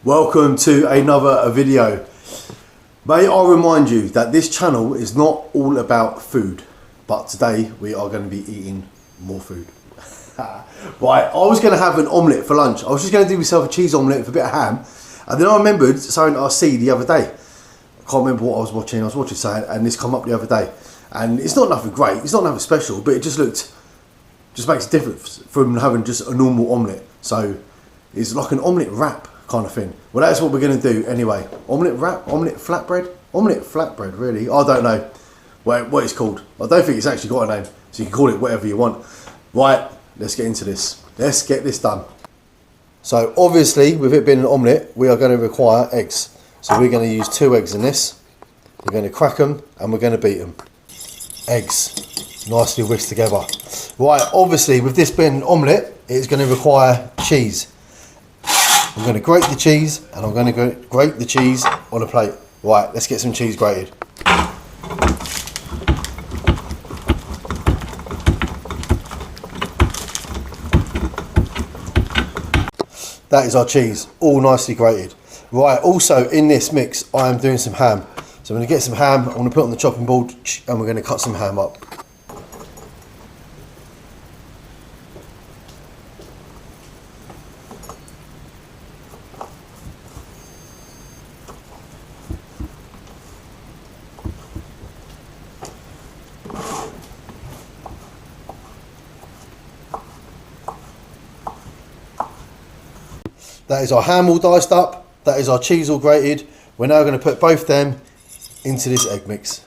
Welcome to another video. May I remind you that this channel is not all about food, but today we are going to be eating more food. Right, I was going to have an omelette for lunch. I was just going to do myself a cheese omelette with a bit of ham, and then I remembered something I see the other day. I can't remember what I was watching. I was watching something and this come up the other day, and it's not nothing great, it's not nothing special, but it just makes a difference from having just a normal omelette. So it's like an omelette wrap kind of thing. Well, that's what we're going to do anyway. Omelette wrap, omelette flatbread, really. I don't know what it's called. I don't think it's actually got a name, so you can call it whatever you want. Right, let's get into this. Let's get this done. So obviously, with it being an omelette, we are going to require eggs. So we're going to use 2 eggs in this. We're going to crack them and we're going to beat them. Eggs, nicely whisked together. Right, obviously with this being an omelette, it's going to require cheese. I'm going to grate the cheese and I'm going to grate the cheese on a plate. Right, let's get some cheese grated. That is our cheese, all nicely grated. Right, also in this mix, I am doing some ham. So I'm going to get some ham, I'm going to put it on the chopping board and we're going to cut some ham up. That is our ham all diced up, that is our cheese all grated. We're now going to put both them into this egg mix.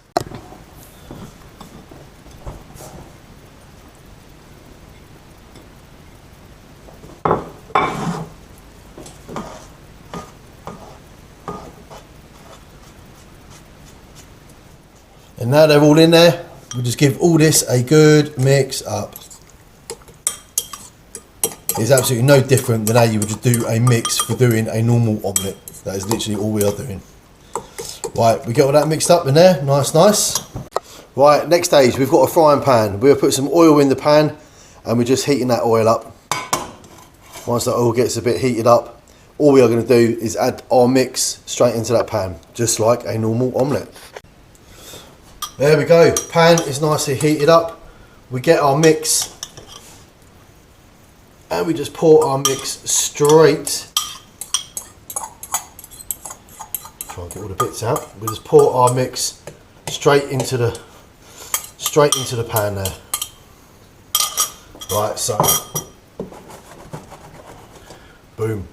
And now they're all in there, we'll just give all this a good mix up. It's absolutely no different than how you would just do a mix for doing a normal omelette. That is literally all we are doing. Right, we get all that mixed up in there, nice. Right, next stage, we've got a frying pan. We'll put some oil in the pan and we're just heating that oil up. Once that oil gets a bit heated up, all we are going to do is add our mix straight into that pan, just like a normal omelette. There we go, pan is nicely heated up. We get our mix and we just pour our mix straight. Try and get all the bits out. We just pour our mix straight into the pan there. Right, so boom.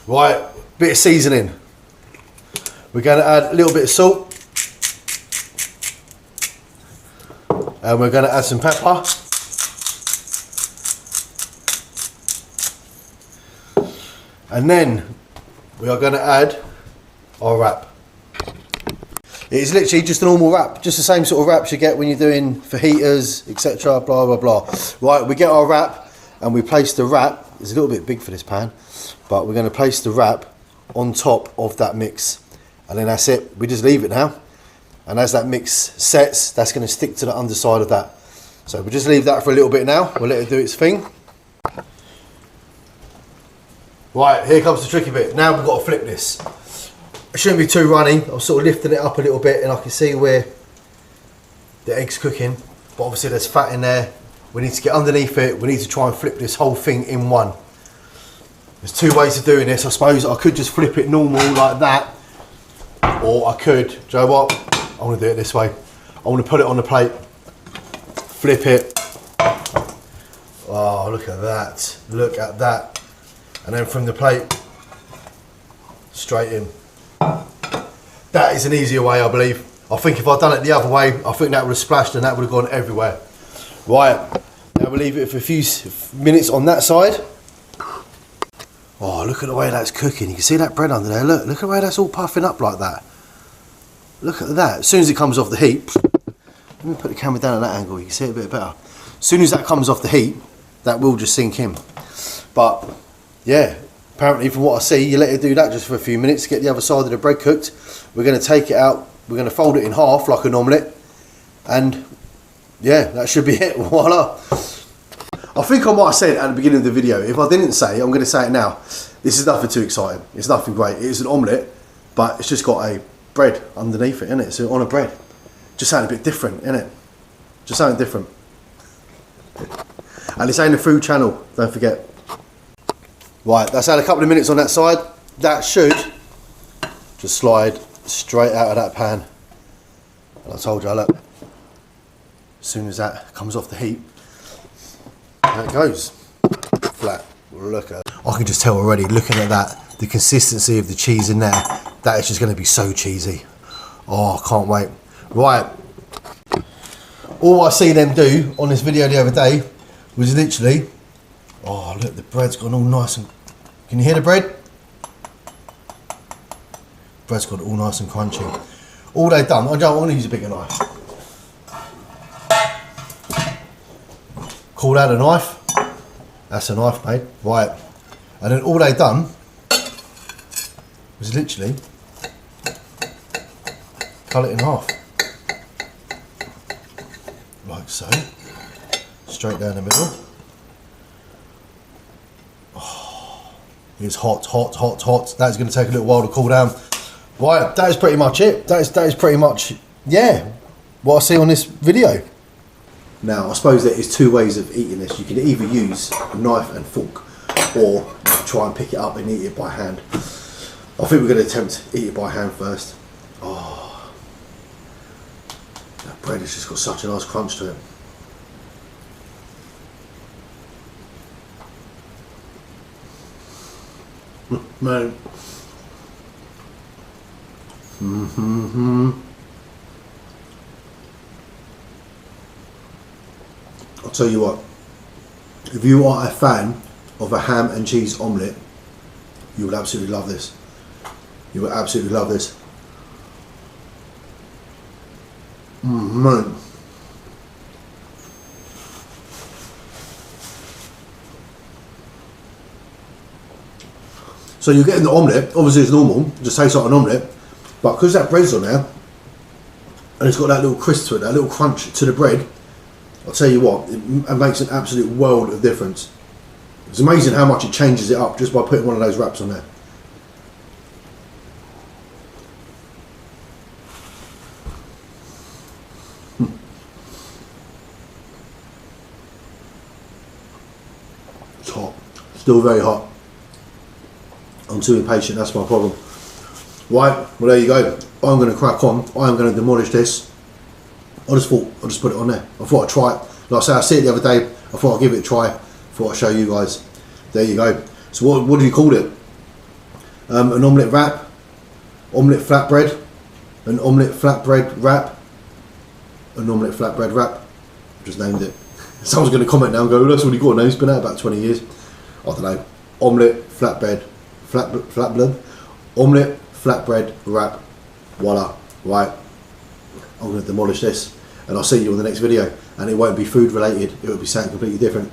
Right, bit of seasoning. We're going to add a little bit of salt, and we're going to add some pepper. And then we are going to add our wrap. It is literally just a normal wrap, just the same sort of wraps you get when you're doing fajitas, etc. Blah blah blah. Right, we get our wrap and we place the wrap. It's a little bit big for this pan, but we're going to place the wrap on top of that mix, and then that's it. We just leave it now, and as that mix sets, that's going to stick to the underside of that. So we'll just leave that for a little bit now. We'll let it do its thing. Right, here comes the tricky bit. Now we've got to flip this. It shouldn't be too runny. I'm sort of lifting it up a little bit and I can see where the egg's cooking. But obviously there's fat in there. We need to get underneath it. We need to try and flip this whole thing in one. There's 2 ways of doing this. I suppose I could just flip it normal like that. Or I could, do you know what? I want to do it this way. I want to put it on the plate. Flip it. Oh, look at that. Look at that. And then from the plate, straight in. That is an easier way, I believe. I think if I'd done it the other way, I think that would have splashed and that would have gone everywhere. Right, now we'll leave it for a few minutes on that side. Oh, look at the way that's cooking. You can see that bread under there. Look at the way that's all puffing up like that. Look at that. As soon as it comes off the heat, let me put the camera down at that angle, you can see it a bit better. As soon as that comes off the heat, that will just sink in. But yeah, apparently from what I see, you let it do that just for a few minutes to get the other side of the bread cooked. We're going to take it out, we're going to fold it in half like an omelette, and yeah, that should be it. Voila. I think I might have said at the beginning of the video, if I didn't say, I'm going to say it now. This is nothing too exciting. It's nothing great. It's an omelette, but it's just got a bread underneath it, innit? It's on a bread. Just something a bit different, innit? Just something different. And this ain't a food channel, don't forget. Right, that's had a couple of minutes on that side. That should just slide straight out of that pan. And I told you, look, as soon as that comes off the heat, there it goes. Flat. Look at it. I can just tell already, looking at that, the consistency of the cheese in there, that is just going to be so cheesy. Oh, I can't wait. Right. All I see them do on this video the other day was literally, oh look, the bread's gone all nice and, can you hear the bread? Bread's gone all nice and crunchy. All they've done, I'm going to use a bigger knife. Call that a knife? That's a knife, mate. Right. And then all they've done was literally cut it in half. Like so. Straight down the middle. Oh, it's hot, hot, hot, hot. That's going to take a little while to cool down. Right, that is pretty much it. That is pretty much, yeah, what I see on this video. Now, I suppose there is two ways of eating this. You can either use a knife and fork, or try and pick it up and eat it by hand. I think we're going to attempt to eat it by hand first. Oh, that bread has just got such a nice crunch to it. Man. I'll tell you what, if you are a fan of a ham and cheese omelette, you will absolutely love this. You will absolutely love this. Man. So you're getting the omelette, obviously it's normal, just tastes like an omelette, but because that bread's on there, and it's got that little crisp to it, that little crunch to the bread, I'll tell you what, it makes an absolute world of difference. It's amazing how much it changes it up just by putting one of those wraps on there. It's hot, still very hot. I'm too impatient, that's my problem. Right, well there you go. I'm going to crack on. I'm going to demolish this. I just thought I'd just put it on there. I thought I'd try it. Like I said, I see it the other day. I thought I'd give it a try. Thought I'd show you guys. There you go. So what do you call it? An omelette wrap, omelette flatbread, an omelette flatbread wrap, an omelette flatbread wrap. Just named it. Someone's going to comment now and go, well, that's already got a name. It's been out about 20 years. I don't know. Omelette flatbread, omelette flatbread wrap. Voila. Right. I'm going to demolish this, and I'll see you in the next video. And it won't be food related. It will be something completely different.